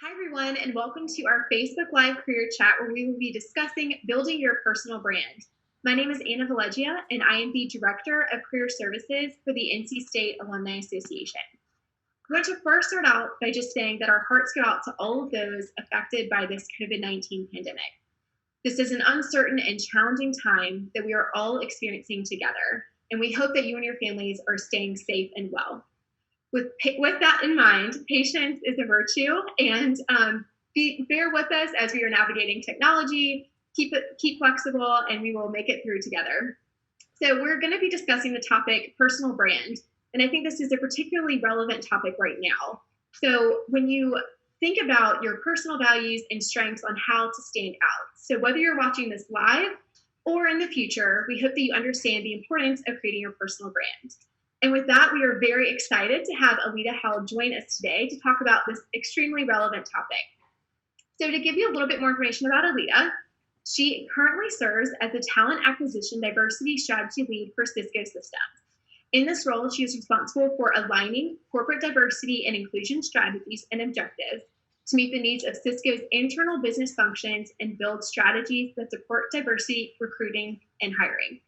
Hi, everyone, and welcome to our Facebook Live career chat where we will be discussing building your personal brand. My name is Anna Velleggia, and I am the Director of Career Services for the NC State Alumni Association. I want to first start out by just saying that our hearts go out to all of those affected by this COVID-19 pandemic. This is an uncertain and challenging time that we are all experiencing together, and we hope that you and your families are staying safe and well. With that in mind, patience is a virtue, and bear with us as we are navigating technology. Keep flexible, and we will make it through together. So we're going to be discussing the topic personal brand, and I think this is a particularly relevant topic right now. So when you think about your personal values and strengths on how to stand out, so whether you're watching this live or in the future, we hope that you understand the importance of creating your personal brand. And with that, we are very excited to have Aleta Howell join us today to talk about this extremely relevant topic. So to give you a little bit more information about Aleta, she currently serves as the Talent Acquisition Diversity Strategy Lead for Cisco Systems. In this role, she is responsible for aligning corporate diversity and inclusion strategies and objectives to meet the needs of Cisco's internal business functions and build strategies that support diversity, recruiting, and hiring.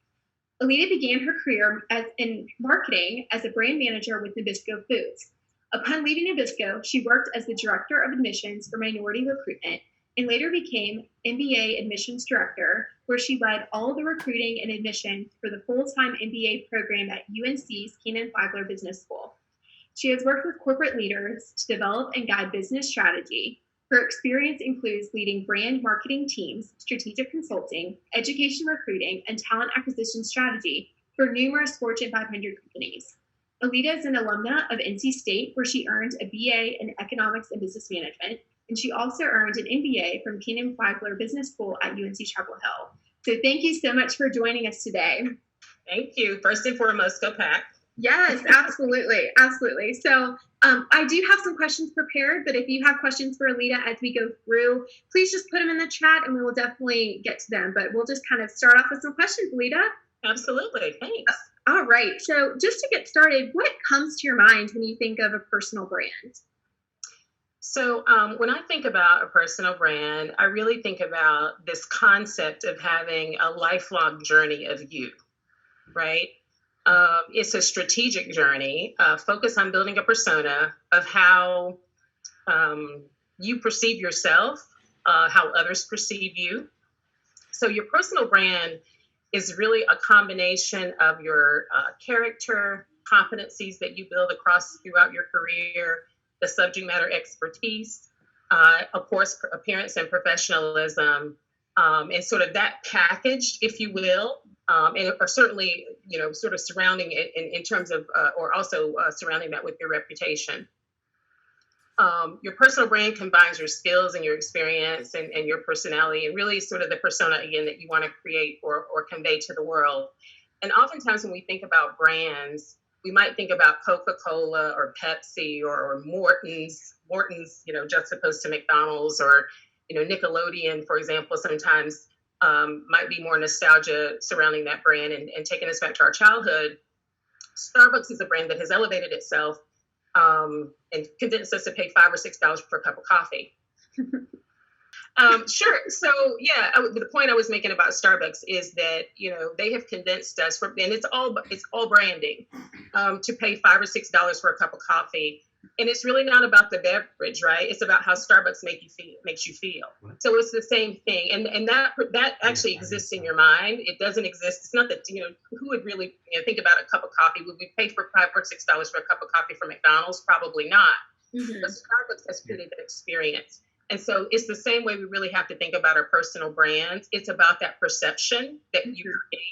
Aleta began her career in marketing as a brand manager with Nabisco Foods. Upon leaving Nabisco, she worked as the Director of Admissions for Minority Recruitment and later became MBA Admissions Director, where she led all the recruiting and admissions for the full-time MBA program at UNC's Kenan-Flagler Business School. She has worked with corporate leaders to develop and guide business strategy. Her experience includes leading brand marketing teams, strategic consulting, education recruiting, and talent acquisition strategy for numerous Fortune 500 companies. Aleta is an alumna of NC State, where she earned a BA in Economics and Business Management, and she also earned an MBA from Kenan-Flagler Business School at UNC Chapel Hill. So thank you so much for joining us today. Thank you. First and foremost, go Pack. Yes, absolutely. Absolutely. So I do have some questions prepared, but if you have questions for Aleta as we go through, please just put them in the chat and we will definitely get to them. But we'll just kind of start off with some questions, Aleta. Absolutely. Thanks. All right. So just to get started, what comes to your mind when you think of a personal brand? So when I think about a personal brand, I really think about this concept of having a lifelong journey of you, right? It's a strategic journey, focused on building a persona of how you perceive yourself, how others perceive you. So your personal brand is really a combination of your character, competencies that you build throughout your career, the subject matter expertise, of course, appearance and professionalism, and sort of that package, if you will. And are certainly, sort of surrounding it in terms of, or also surrounding that with your reputation. Your personal brand combines your skills and your experience and your personality and really sort of the persona, again, that you want to create or convey to the world. And oftentimes when we think about brands, we might think about Coca-Cola or Pepsi or Morton's, juxtaposed to McDonald's or, Nickelodeon, for example, sometimes might be more nostalgia surrounding that brand and taking us back to our childhood. Starbucks is a brand that has elevated itself and convinced us to pay $5 or $6 for a cup of coffee. Sure. So yeah, the point I was making about Starbucks is that, they have convinced us, and it's all branding, to pay $5 or $6 for a cup of coffee. And it's really not about the beverage, right? It's about how Starbucks makes you feel. So it's the same thing. And that actually exists in your mind. It doesn't exist. It's not that, who would really think about a cup of coffee? Would we pay for $5 or $6 for a cup of coffee from McDonald's? Probably not. Mm-hmm. But Starbucks has created that experience. And so it's the same way we really have to think about our personal brands. It's about that perception that you create.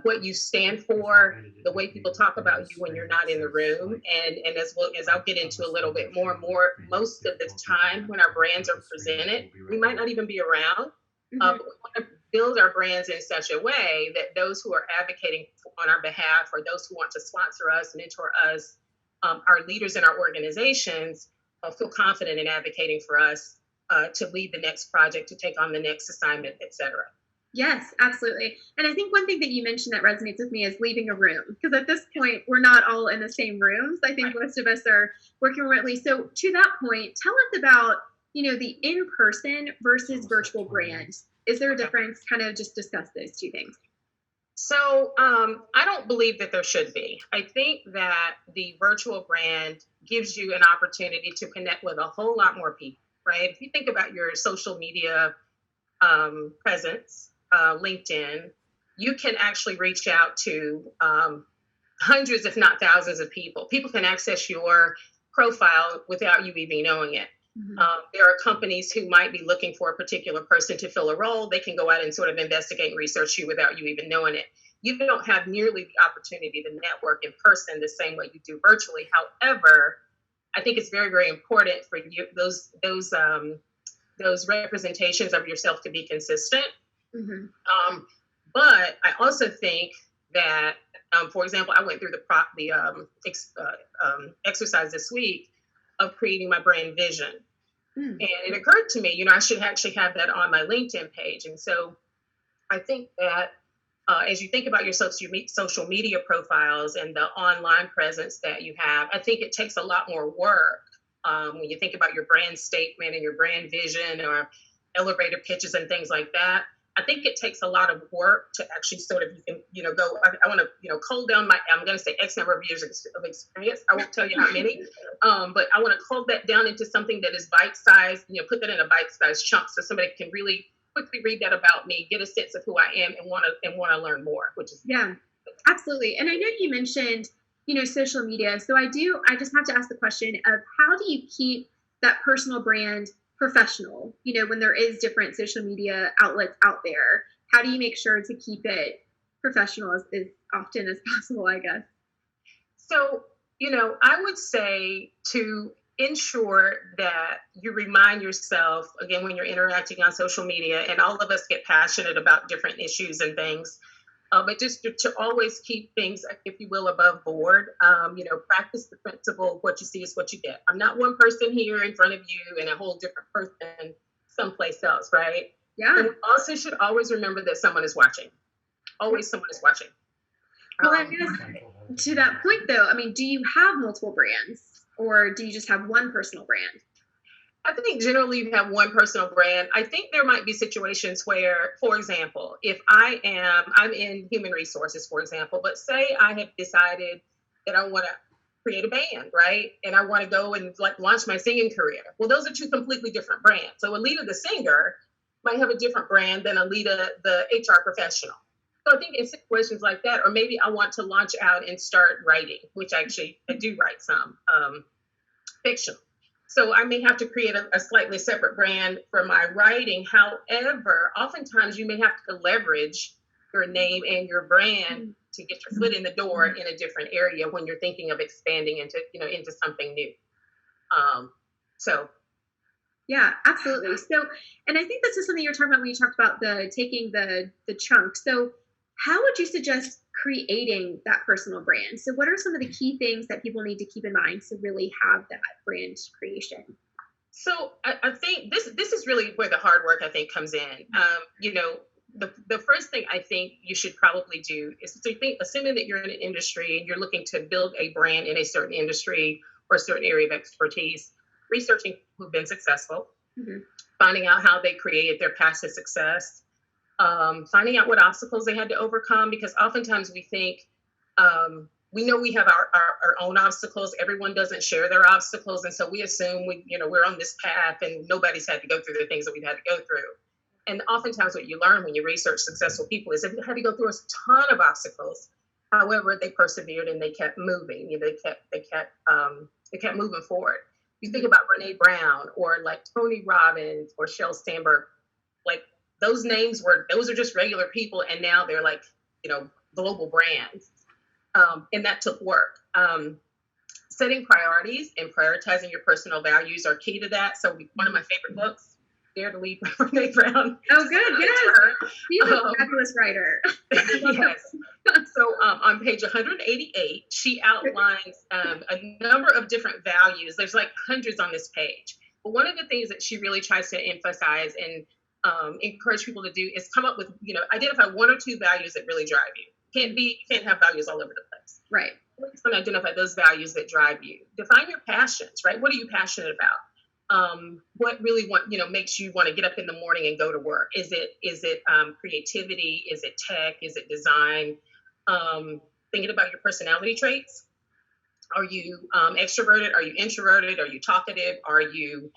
What you stand for, the way people talk about you when you're not in the room. And as I'll get into a little bit more, most of the time when our brands are presented, we might not even be around. But we want to build our brands in such a way that those who are advocating on our behalf or those who want to sponsor us, mentor us, our leaders in our organizations feel confident in advocating for us to lead the next project, to take on the next assignment, et cetera. Yes, absolutely. And I think one thing that you mentioned that resonates with me is leaving a room, because at this point, we're not all in the same rooms. I think most of us are working remotely. So to that point, tell us about, the in-person versus virtual brand. Is there a difference? Kind of just discuss those two things. So I don't believe that there should be. I think that the virtual brand gives you an opportunity to connect with a whole lot more people, right? If you think about your social media presence, LinkedIn, you can actually reach out to hundreds, if not thousands of people. People can access your profile without you even knowing it. Mm-hmm. There are companies who might be looking for a particular person to fill a role. They can go out and sort of investigate and research you without you even knowing it. You don't have nearly the opportunity to network in person the same way you do virtually. However, I think it's very, very important for you those representations of yourself to be consistent. Mm-hmm. But I also think that, for example, I went through the exercise this week of creating my brand vision. And it occurred to me, I should actually have that on my LinkedIn page. And so I think that as you think about your social media profiles and the online presence that you have, I think it takes a lot more work when you think about your brand statement and your brand vision or elevator pitches and things like that. I think it takes a lot of work to actually sort of, go, I want to, cull down I'm going to say X number of years of experience. I won't tell you how many, but I want to cull that down into something that is bite-sized, put that in a bite-sized chunk so somebody can really quickly read that about me, get a sense of who I am and want to learn more, which is. Yeah, absolutely. And I know you mentioned, social media. So I just have to ask the question of how do you keep that personal brand professional, when there is different social media outlets out there? How do you make sure to keep it professional as often as possible, I guess? So, I would say to ensure that you remind yourself, again, when you're interacting on social media, and all of us get passionate about different issues and things, but just to always keep things, if you will, above board, practice the principle, what you see is what you get. I'm not one person here in front of you and a whole different person someplace else, right? Yeah. And we also should always remember that someone is watching. Always someone is watching. Well, I guess to that point, though, do you have multiple brands or do you just have one personal brand? I think generally you have one personal brand. I think there might be situations where, for example, if I'm in human resources, for example, but say I have decided that I want to create a band, right? And I want to go and launch my singing career. Well, those are two completely different brands. So Aleta, the singer, might have a different brand than Aleta, the HR professional. So I think in situations like that, or maybe I want to launch out and start writing, which actually I do write some fiction. So I may have to create a slightly separate brand for my writing. However, oftentimes you may have to leverage your name and your brand to get your foot in the door in a different area when you're thinking of expanding into something new. Yeah, absolutely. So, and I think this is something you're talking about when you talked about taking the chunk. So how would you suggest creating that personal brand? So what are some of the key things that people need to keep in mind to really have that brand creation? So I think this is really where the hard work, I think, comes in. The first thing I think you should probably do is to think, assuming that you're in an industry and you're looking to build a brand in a certain industry or a certain area of expertise, researching who've been successful, finding out how they created their path to success, finding out what obstacles they had to overcome, because oftentimes we think, we know we have our own obstacles. Everyone doesn't share their obstacles. And so we assume we're on this path and nobody's had to go through the things that we've had to go through. And oftentimes what you learn when you research successful people is that they had to go through a ton of obstacles. However, they persevered and they kept moving. They kept moving forward. You think about Brene Brown or like Tony Robbins or Sheryl Sandberg, like those are just regular people. And now they're like, global brands. And that took work. Setting priorities and prioritizing your personal values are key to that. So one of my favorite books, Dare to Lead by Brene Brown. Oh, good. Yes. She's a fabulous writer. Yes. So on page 188, she outlines a number of different values. There's like hundreds on this page. But one of the things that she really tries to emphasize and encourage people to do is come up with, identify one or two values that really drive you. You can't have values all over the place. Right. Just going to identify those values that drive you. Define your passions, right? What are you passionate about? What really makes you want to get up in the morning and go to work? Is it creativity? Is it tech? Is it design? Thinking about your personality traits. Are you extroverted? Are you introverted? Are you talkative? Are you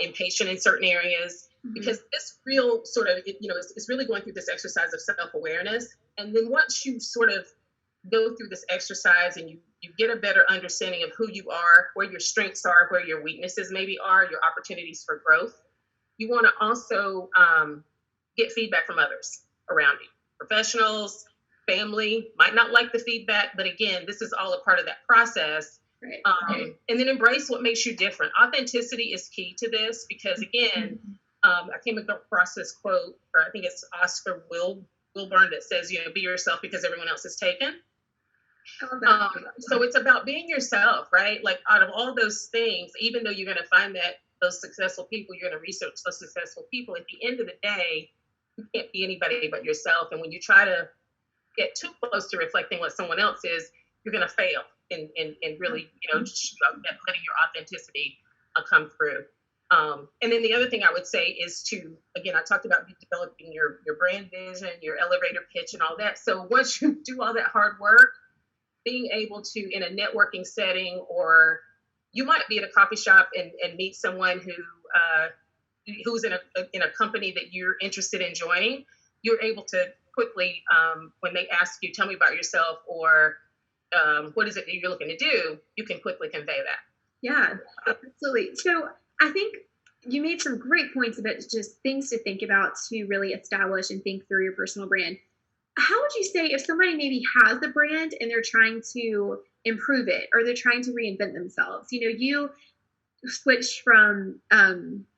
impatient in certain areas? Because this real sort of, it's really going through this exercise of self-awareness. And then once you sort of go through this exercise and you get a better understanding of who you are, where your strengths are, where your weaknesses maybe are, your opportunities for growth, you want to also get feedback from others around you. Professionals, family might not like the feedback, but again, this is all a part of that process. Right. And then embrace what makes you different. Authenticity is key to this because again, I came across this quote, or I think it's Oscar Wilburn that says, be yourself because everyone else is taken. So it's about being yourself, right? Like out of all those things, even though you're going to find that those successful people, you're going to research those successful people, at the end of the day, you can't be anybody but yourself. And when you try to get too close to reflecting what someone else is, you're going to fail in really, letting your authenticity come through. And then the other thing I would say is again, I talked about developing your brand vision, your elevator pitch and all that. So once you do all that hard work, being able to, in a networking setting, or you might be at a coffee shop and meet someone who's in a company that you're interested in joining, you're able to quickly, when they ask you, tell me about yourself, or what is it that you're looking to do, you can quickly convey that. Yeah, absolutely. So I think you made some great points about just things to think about to really establish and think through your personal brand. How would you say if somebody maybe has the brand and they're trying to improve it or they're trying to reinvent themselves? You switched from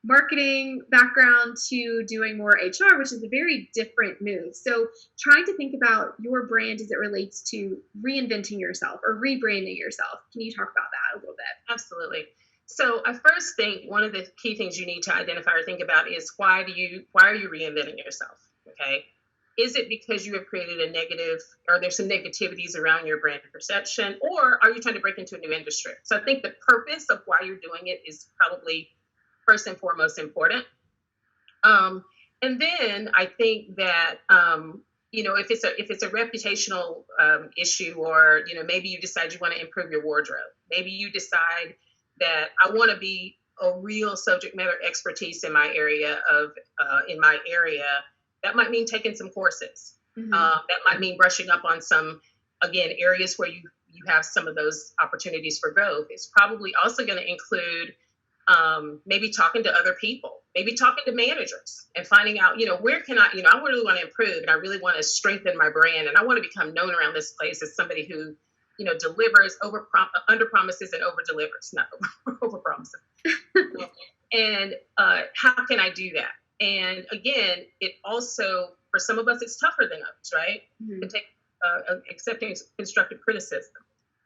marketing background to doing more HR, which is a very different move. So trying to think about your brand as it relates to reinventing yourself or rebranding yourself. Can you talk about that a little bit? Absolutely. So I first think one of the key things you need to identify or think about is why are you reinventing yourself? Okay. Is it because you have created a negative, or there's some negativities around your brand perception, or are you trying to break into a new industry? So I think the purpose of why you're doing it is probably first and foremost important. And then I think that, if it's a reputational issue, or, maybe you decide you want to improve your wardrobe. Maybe you decide that I want to be a real subject matter expertise in my area. That might mean taking some courses. That might mean brushing up on some, again, areas where you have some of those opportunities for growth. It's probably also going to include maybe talking to other people, maybe talking to managers and finding out, where can I really want to improve and I really want to strengthen my brand and I want to become known around this place as somebody who, delivers, under promises and over delivers, not over promises. And how can I do that? And again, it also, for some of us, it's tougher than others, right? To take accepting constructive criticism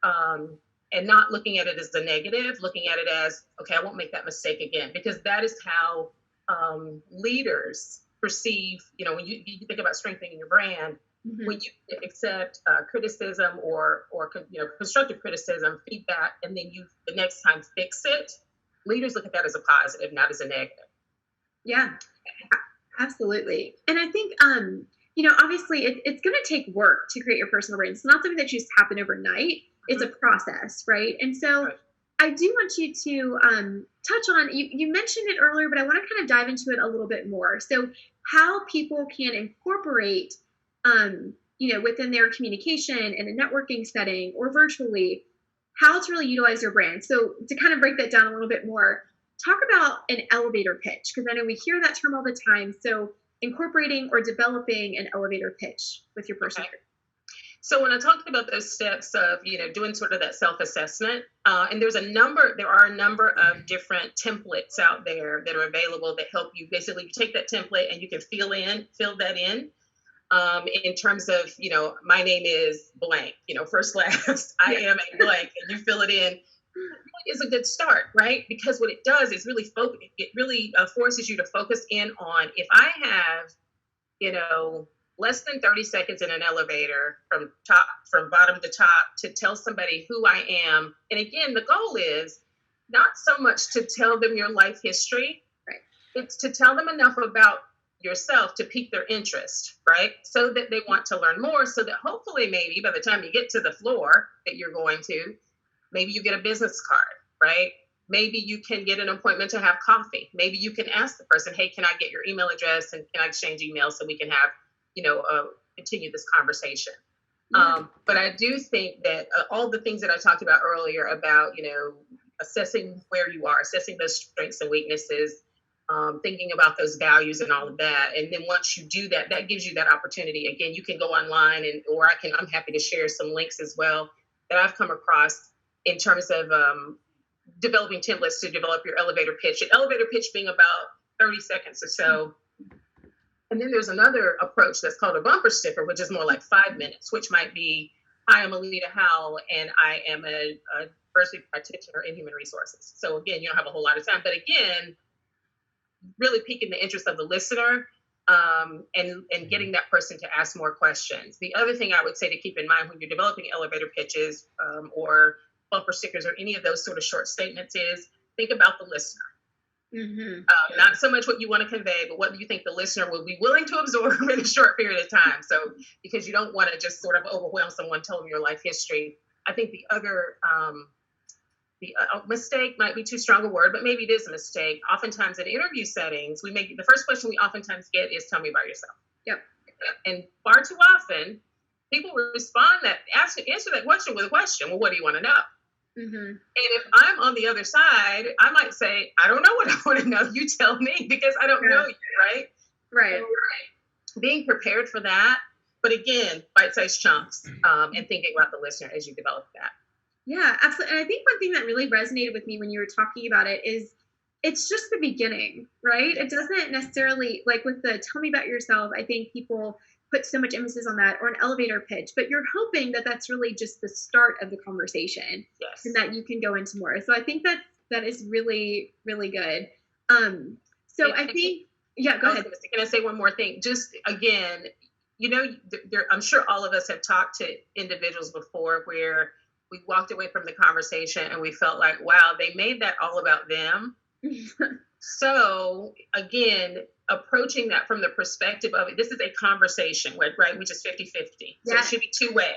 and not looking at it as a negative, looking at it as, okay, I won't make that mistake again, because that is how leaders perceive, when you think about strengthening your brand, when you accept criticism or constructive criticism, feedback, and then you the next time fix it, leaders look at that as a positive, not as a negative. Yeah, absolutely. And I think, obviously it's going to take work to create your personal brand. It's not something that just happen overnight. It's a process, right? And so I do want you to touch on, you mentioned it earlier, but I want to kind of dive into it a little bit more. So how people can incorporate, within their communication in a networking setting or virtually, how to really utilize your brand. So to kind of break that down a little bit more, talk about an elevator pitch, because I know we hear that term all the time. So incorporating or developing an elevator pitch with your personal brand. So when I talked about those steps of, doing sort of that self-assessment, and there are a number of different templates out there that are available that help you. Basically, you take that template and you can fill that in terms of, my name is blank, first, last, I am a blank, and you fill it in. Really is a good start, right? Because what it does is really focus. It really forces you to focus in on, if I have, less than 30 seconds in an elevator from bottom to top to tell somebody who I am. And again, the goal is not so much to tell them your life history, right? It's to tell them enough about yourself to pique their interest, right? So that they want to learn more, so that hopefully maybe by the time you get to the floor that you're going to, maybe you get a business card, right? Maybe you can get an appointment to have coffee. Maybe you can ask the person, hey, can I get your email address and can I exchange emails so we can have, continue this conversation. But I do think that all the things that I talked about earlier about, assessing where you are, assessing those strengths and weaknesses, thinking about those values and all of that. And then once you do that, that gives you that opportunity. Again, you can go online I'm happy to share some links as well that I've come across in terms of developing templates to develop your elevator pitch. An elevator pitch being about 30 seconds or so. And then there's another approach that's called a bumper sticker, which is more like 5 minutes, which might be, hi, I'm Aleta Howell, and I am a diversity practitioner in human resources. So again, you don't have a whole lot of time, but again, really piquing the interest of the listener, and getting that person to ask more questions. The other thing I would say to keep in mind when you're developing elevator pitches or bumper stickers or any of those sort of short statements is think about the listener. Mm-hmm. Not so much what you want to convey, but what do you think the listener will be willing to absorb in a short period of time? So, because you don't want to just sort of overwhelm someone, tell them your life history. I think the other mistake might be too strong a word, but maybe it is a mistake. Oftentimes in interview settings, the first question we oftentimes get is, tell me about yourself. Yep. And far too often, people respond answer that question with a question. Well, what do you want to know? Mm-hmm. And if I'm on the other side, I might say, I don't know what I want to know. You tell me, because I don't know you, right? Right. So, being prepared for that, but again, bite-sized chunks, and thinking about the listener as you develop that. Yeah, absolutely. And I think one thing that really resonated with me when you were talking about it is it's just the beginning, right? It doesn't necessarily, like with the tell me about yourself, I think people put so much emphasis on that, or an elevator pitch, but you're hoping that that's really just the start of the conversation. Yes. And that you can go into more. So I think that is really, really good. So I think, yeah, go ahead. Can I say one more thing? Just again, I'm sure all of us have talked to individuals before where we walked away from the conversation and we felt like, wow, they made that all about them. So again, approaching that from the perspective of this is a conversation, right? Which is 50-50. So it should be two-way.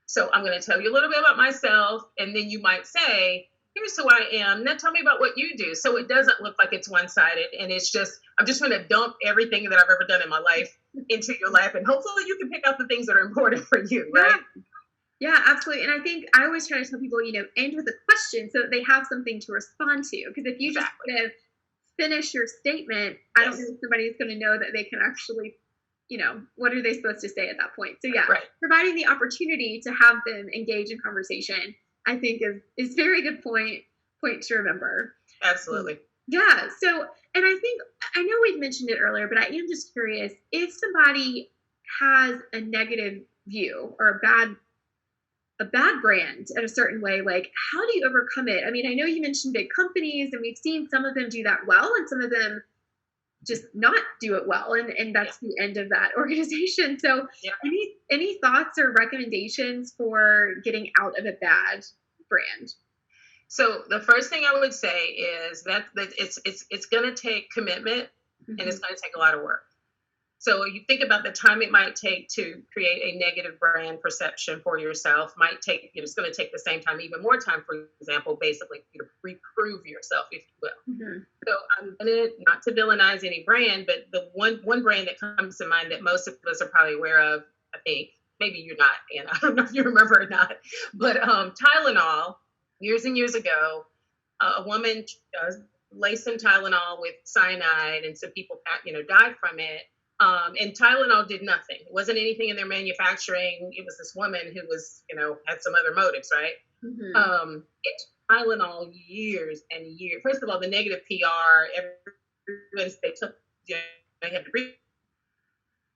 So I'm going to tell you a little bit about myself, and then you might say, here's who I am. Now tell me about what you do. So it doesn't look like it's one-sided, and I'm just going to dump everything that I've ever done in my life into your lap, and hopefully you can pick out the things that are important for you, right? Yeah, absolutely. And I think I always try to tell people, end with a question so that they have something to respond to. Because if you just kind of finish your statement, I don't know if somebody's going to know that they can actually, what are they supposed to say at that point? So providing the opportunity to have them engage in conversation, I think is very good point to remember. Absolutely. Yeah. So, and I know we've mentioned it earlier, but I am just curious, if somebody has a negative view or a bad brand in a certain way, like how do you overcome it? I mean, I know you mentioned big companies, and we've seen some of them do that well and some of them just not do it well, and that's the end of that organization. So any thoughts or recommendations for getting out of a bad brand? So the first thing I would say is that it's going to take commitment, and it's going to take a lot of work. So you think about the time it might take to create a negative brand perception for yourself. It's going to take the same time, even more time, for example, basically to reprove yourself, if you will. Mm-hmm. So I'm going to, not to villainize any brand, but the one brand that comes to mind that most of us are probably aware of, I think, maybe you're not, and I don't know if you remember or not, but Tylenol, years and years ago, a woman laced some Tylenol with cyanide, and some people, died from it. And Tylenol did nothing. It wasn't anything in their manufacturing. It was this woman who was, had some other motives, right? Mm-hmm. It took Tylenol years and years. First of all, the negative PR, they had to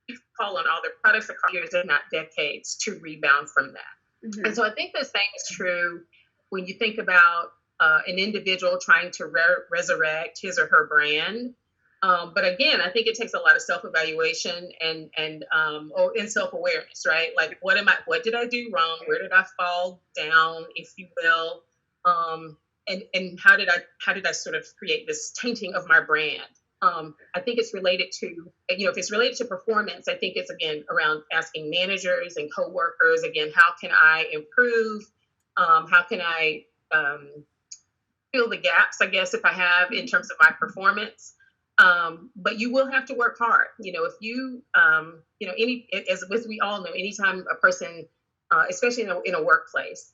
recall on all their products across years, if not decades, to rebound from that. Mm-hmm. And so I think the same is true when you think about an individual trying to resurrect his or her brand. But again, I think it takes a lot of self-evaluation and self-awareness, right? Like, what did I do wrong? Where did I fall down, if you will? And how did I sort of create this tainting of my brand? I think it's related to, if it's related to performance, I think it's, again, around asking managers and coworkers, again, how can I improve? How can I fill the gaps, I guess, if I have, in terms of my performance? But you will have to work hard. If you, as we all know, anytime a person, especially in a workplace,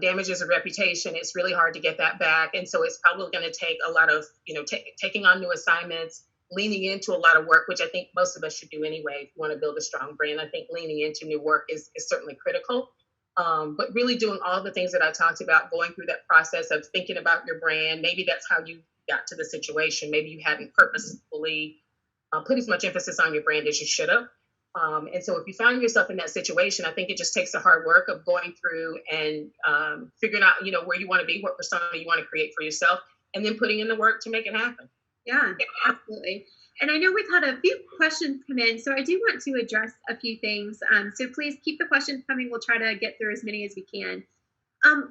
damages a reputation, it's really hard to get that back. And so it's probably going to take a lot of, taking on new assignments, leaning into a lot of work, which I think most of us should do anyway. If you want to build a strong brand, I think leaning into new work is certainly critical. But really doing all the things that I talked about, going through that process of thinking about your brand. Maybe that's how you got to the situation. Maybe you hadn't purposefully put as much emphasis on your brand as you should have. And so if you find yourself in that situation, I think it just takes the hard work of going through and figuring out, where you want to be, what persona you want to create for yourself, and then putting in the work to make it happen. Yeah, absolutely. And I know we've had a few questions come in, so I do want to address a few things. So please keep the questions coming. We'll try to get through as many as we can.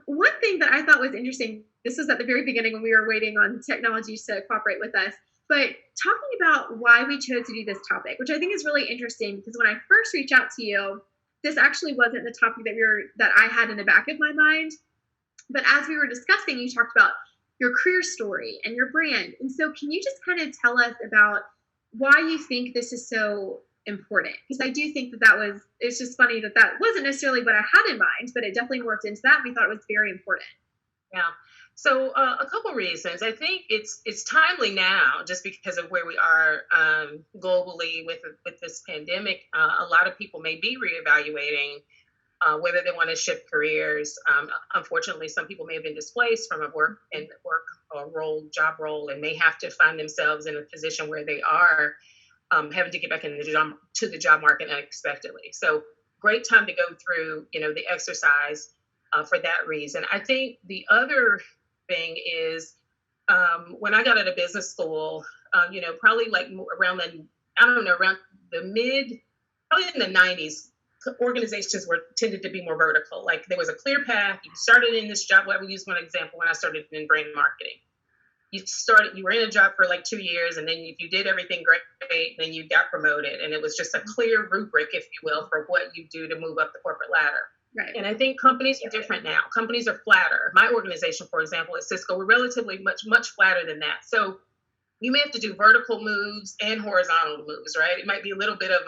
One thing that I thought was interesting, this was at the very beginning when we were waiting on technology to cooperate with us, but talking about why we chose to do this topic, which I think is really interesting, because when I first reached out to you, this actually wasn't the topic that I had in the back of my mind. But as we were discussing, you talked about your career story and your brand. And so can you just kind of tell us about why you think this is so important? Because I do think it's just funny that wasn't necessarily what I had in mind, but it definitely worked into that. We thought it was very important. Yeah. So a couple reasons. I think it's timely now, just because of where we are globally with this pandemic. A lot of people may be reevaluating whether they want to shift careers. Unfortunately, some people may have been displaced from a job role, and may have to find themselves in a position where they are having to get back to the job market unexpectedly. So great time to go through, the exercise for that reason. I think the other thing is when I got out of business school, probably like around probably in the 90s, organizations tended to be more vertical. Like, there was a clear path. You started in this job. Well, we use one example when I started in brand marketing. You were in a job for like 2 years, and then if you did everything great, then you got promoted. And it was just a clear rubric, if you will, for what you do to move up the corporate ladder. Right. And I think companies are different now. Companies are flatter. My organization, for example, at Cisco, we're relatively much flatter than that. So you may have to do vertical moves and horizontal moves, right? It might be a little bit of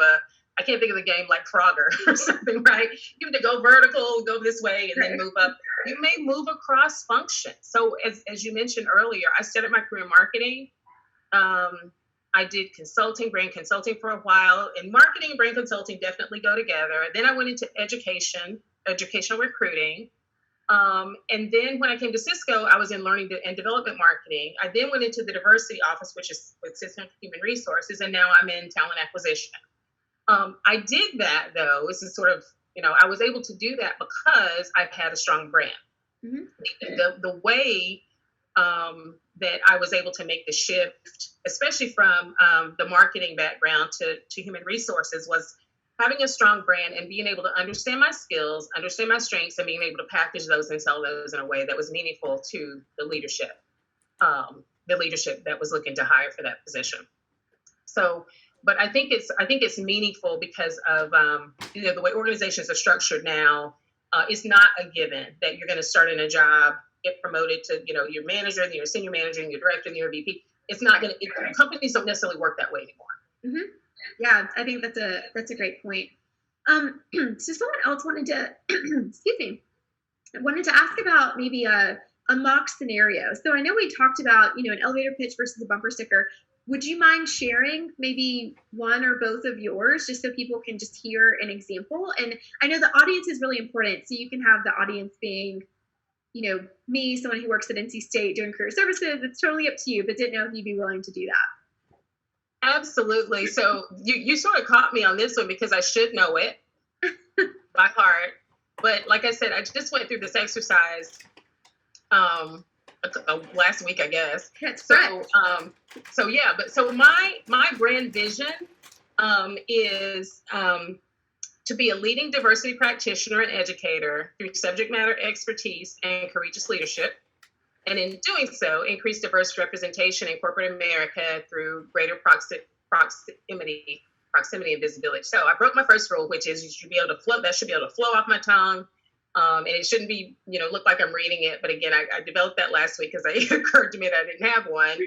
I can't think of the game, like Frogger or something, right? You have to go vertical, go this way, and then move up. You may move across functions. So as you mentioned earlier, I started my career in marketing. I did brand consulting for a while, and marketing and brand consulting definitely go together. Then I went into educational recruiting. And then when I came to Cisco, I was in learning and development marketing. I then went into the diversity office, which is with Cisco Human Resources, and now I'm in talent acquisition. I did that, though. This is sort of, I was able to do that because I've had a strong brand. Mm-hmm. The way that I was able to make the shift, especially from the marketing background to human resources, was having a strong brand and being able to understand my skills, understand my strengths, and being able to package those and sell those in a way that was meaningful to the leadership that was looking to hire for that position. So, but I think it's meaningful because of the way organizations are structured now. It's not a given that you're going to start in a job, get promoted to your manager, then your senior manager, and your director, and your VP. It's not going to. Companies don't necessarily work that way anymore. Mm-hmm. Yeah, I think that's a great point. So someone else wanted to ask about maybe a mock scenario. So I know we talked about an elevator pitch versus a bumper sticker. Would you mind sharing maybe one or both of yours, just so people can just hear an example? And I know the audience is really important, so you can have the audience being, me, someone who works at NC State doing career services. It's totally up to you, but didn't know if you'd be willing to do that. Absolutely. So you sort of caught me on this one because I should know it by heart. But like I said, I just went through this exercise a last week, I guess. That's so yeah, but so my brand vision is to be a leading diversity practitioner and educator through subject matter expertise and courageous leadership. And in doing so, increase diverse representation in corporate America through greater proximity and visibility. So I broke my first rule, which is you should be able to flow. That should be able to flow off my tongue. And it shouldn't be, look like I'm reading it. But again, I developed that last week because it occurred to me that I didn't have one.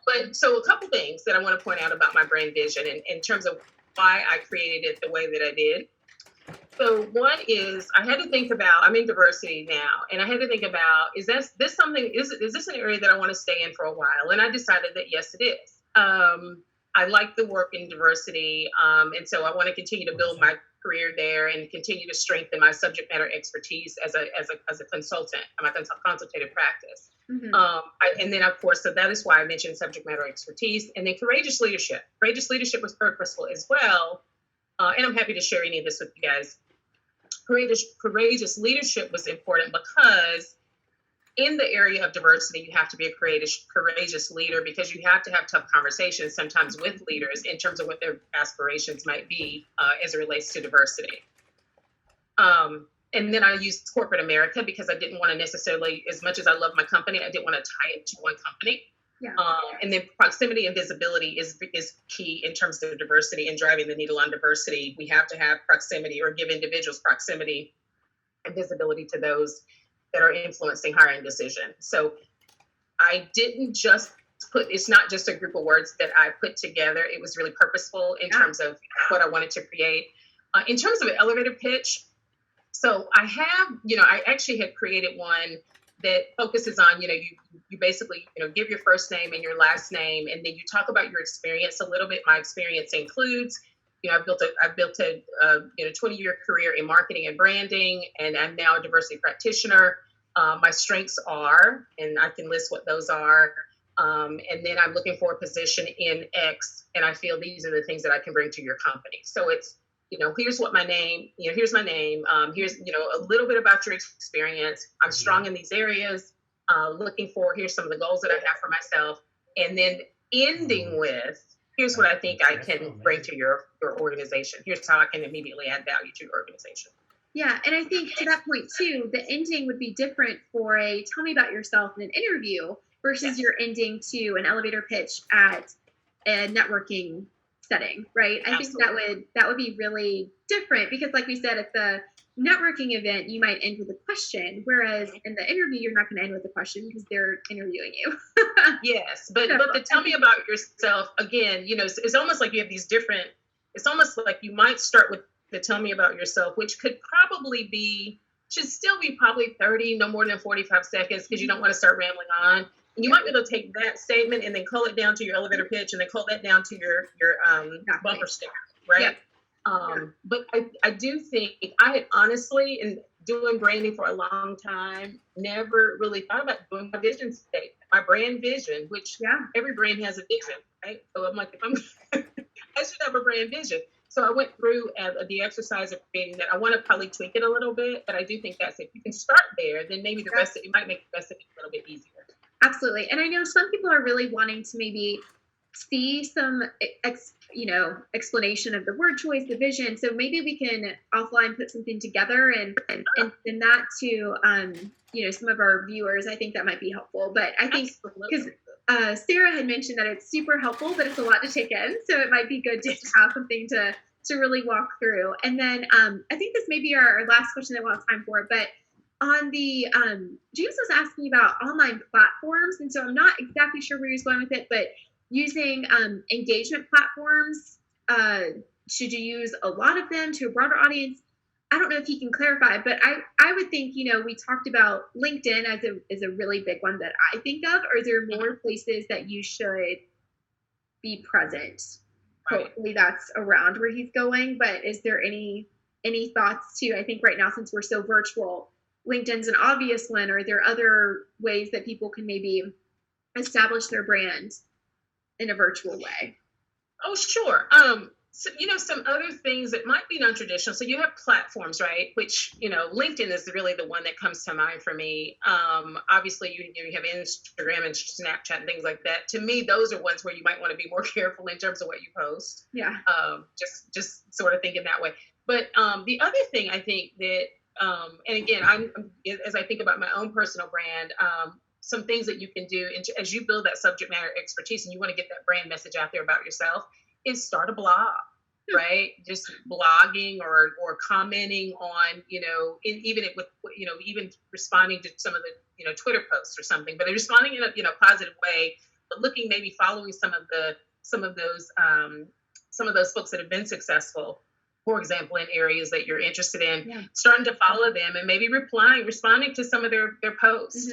But so a couple things that I want to point out about my brand vision in terms of why I created it the way that I did. So one is I had to think about, I'm in diversity now, and I had to think about, is this an area that I want to stay in for a while? And I decided that yes, it is. I like the work in diversity, and so I want to continue to build my career there and continue to strengthen my subject matter expertise as a consultant, my consultative practice. Mm-hmm. And then, of course, so that is why I mentioned subject matter expertise, and then courageous leadership. Courageous leadership was purposeful as well, and I'm happy to share any of this with you guys. Courageous leadership was important because in the area of diversity, you have to be a courageous leader because you have to have tough conversations sometimes with leaders in terms of what their aspirations might be as it relates to diversity. And then I used corporate America because I didn't want to necessarily, as much as I love my company, I didn't want to tie it to one company. Yeah. And then proximity and visibility is key in terms of diversity and driving the needle on diversity. We have to have proximity or give individuals proximity and visibility to those that are influencing hiring decisions. So I didn't just it's not just a group of words that I put together. It was really purposeful in terms of what I wanted to create. In terms of an elevator pitch, so I actually had created one that focuses on, you basically, give your first name and your last name, and then you talk about your experience a little bit. My experience includes, I've built a 20-year career in marketing and branding, and I'm now a diversity practitioner. My strengths are, and I can list what those are. And then I'm looking for a position in X, and I feel these are the things that I can bring to your company. So it's, here's what my name, here's my name. Here's, a little bit about your experience. I'm strong in these areas. Here's some of the goals that I have for myself. And then ending with, here's what I think I can bring to your organization. Here's how I can immediately add value to your organization. Yeah. And I think to that point too, the ending would be different for a tell me about yourself in an interview versus your ending to an elevator pitch at a networking setting, right? I Absolutely. think that would be really different because like we said, at the networking event, you might end with a question, whereas in the interview, you're not going to end with a question because they're interviewing you. Yes. But the tell me about yourself, again, it's almost like you have these different, it's almost like you might start with the tell me about yourself, which should still be probably 30, no more than 45 seconds because you don't want to start rambling on. And you might be able to take that statement and then cull it down to your elevator pitch and then cull that down to your bumper sticker, right? Yep. But I do think I had honestly, in doing branding for a long time, never really thought about doing my vision statement, my brand vision, which every brand has a vision, right? So I'm like, I should have a brand vision. So I went through the exercise of creating that. I want to probably tweak it a little bit, but I do think that's if you can start there, then maybe the rest of it might make the rest of it a little bit easier. Absolutely. And I know some people are really wanting to maybe see some, explanation of the word choice, the vision. So maybe we can offline put something together and send that to, some of our viewers. I think that might be helpful. But I think because Sarah had mentioned that it's super helpful, but it's a lot to take in. So it might be good just to have something to really walk through. And then I think this may be our last question that we'll have time for, but on the, James was asking about online platforms. And so I'm not exactly sure where he's going with it, but using engagement platforms, should you use a lot of them to a broader audience? I don't know if he can clarify, but I would think, we talked about LinkedIn as a really big one that I think of, or is there more places that you should be present? Right. Hopefully that's around where he's going, but is there any thoughts too? I think right now, since we're so virtual, LinkedIn's an obvious one, or are there other ways that people can maybe establish their brand in a virtual way? Oh, sure. So, some other things that might be non-traditional. So you have platforms, right? Which, LinkedIn is really the one that comes to mind for me. Obviously, you have Instagram and Snapchat and things like that. To me, those are ones where you might want to be more careful in terms of what you post. Yeah. Just sort of thinking that way. But the other thing I think that, and again, as I think about my own personal brand, some things that you can do as you build that subject matter expertise and you want to get that brand message out there about yourself, is start a blog, right? Just blogging or commenting on, even responding to some of the, Twitter posts or something, but responding in a, positive way, but looking, maybe following some of those folks that have been successful, for example, in areas that you're interested in, starting to follow them and maybe responding to some of their posts.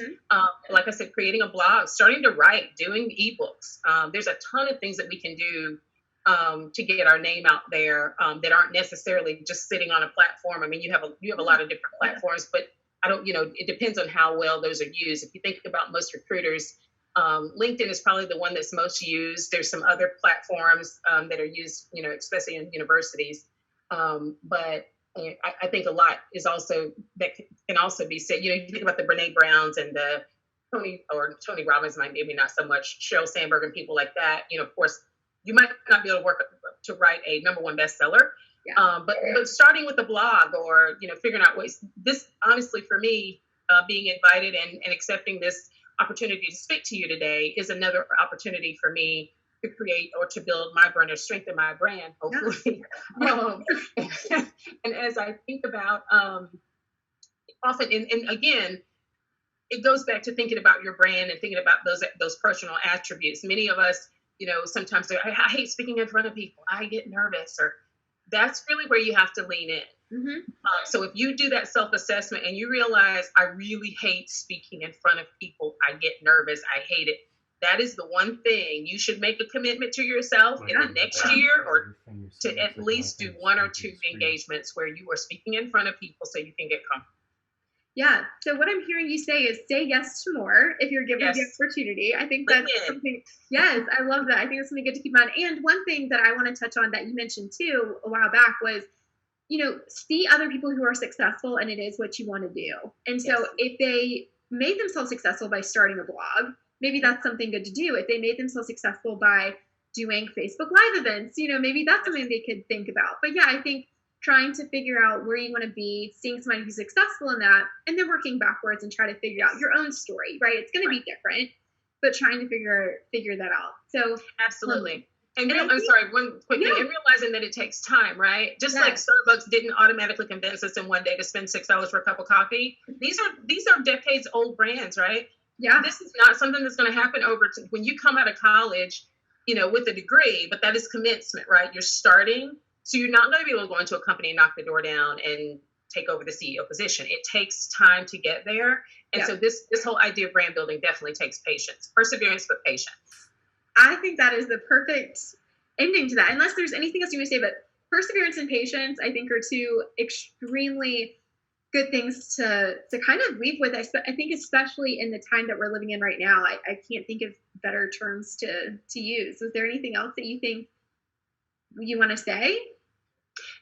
Like I said, creating a blog, starting to write, doing ebooks. There's a ton of things that we can do to get our name out there that aren't necessarily just sitting on a platform. I mean, you have a lot of different platforms, but it depends on how well those are used. If you think about most recruiters, LinkedIn is probably the one that's most used. There's some other platforms that are used, especially in universities. But I think a lot is also that can also be said. You think about the Brene Browns and the Tony Robbins, maybe not so much, Sheryl Sandberg and people like that. Of course, you might not be able to write a #1 bestseller, but starting with a blog or figuring out ways. This honestly, for me, being invited and accepting this opportunity to speak to you today is another opportunity for me to create or to build my brand or strengthen my brand, hopefully. And as I think about often, and again, it goes back to thinking about your brand and thinking about those personal attributes. Many of us, sometimes I hate speaking in front of people. I get nervous, or that's really where you have to lean in. So if you do that self-assessment and you realize, I really hate speaking in front of people, I get nervous, I hate it. That is the one thing you should make a commitment to yourself in the next year, or to at least do 1 or 2 engagements where you are speaking in front of people so you can get comfortable. Yeah. So what I'm hearing you say is say yes to more if you're given the opportunity. I think that's something. Yes, I love that. I think that's something good to keep in mind. And one thing that I want to touch on that you mentioned too a while back was, see other people who are successful and it is what you want to do. And so if they made themselves successful by starting a blog, maybe that's something good to do. If they made themselves successful by doing Facebook Live events, maybe that's something they could think about. But yeah, I think trying to figure out where you want to be, seeing somebody who's successful in that, and then working backwards and try to figure out your own story, right? It's going to be different, but trying to figure that out. So absolutely. I'm sorry, one quick thing, and realizing that it takes time, right? Just like Starbucks didn't automatically convince us in one day to spend $6 for a cup of coffee. These are decades old brands, right? Yeah. This is not something that's going to happen when you come out of college, with a degree, but that is commencement, right? You're starting. So you're not going to be able to go into a company and knock the door down and take over the CEO position. It takes time to get there. And so this whole idea of brand building definitely takes patience, perseverance, but patience. I think that is the perfect ending to that, unless there's anything else you want to say, but perseverance and patience, I think, are 2 extremely good things to kind of leave with. I think especially in the time that we're living in right now, I can't think of better terms to use. Is there anything else that you think you want to say?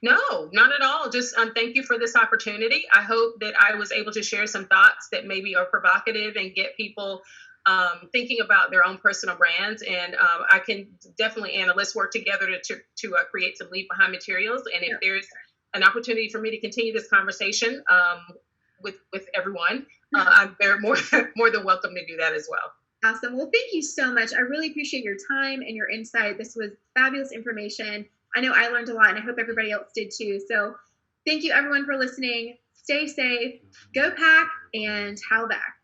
No, not at all. Just thank you for this opportunity. I hope that I was able to share some thoughts that maybe are provocative and get people thinking about their own personal brands. And I can definitely, Anna, let's work together to create some leave behind materials. And if there's an opportunity for me to continue this conversation with everyone, I'm very more than welcome to do that as well. Awesome. Well, thank you so much. I really appreciate your time and your insight. This was fabulous information. I know I learned a lot, and I hope everybody else did too. So thank you, everyone, for listening. Stay safe, go Pack, and howl back.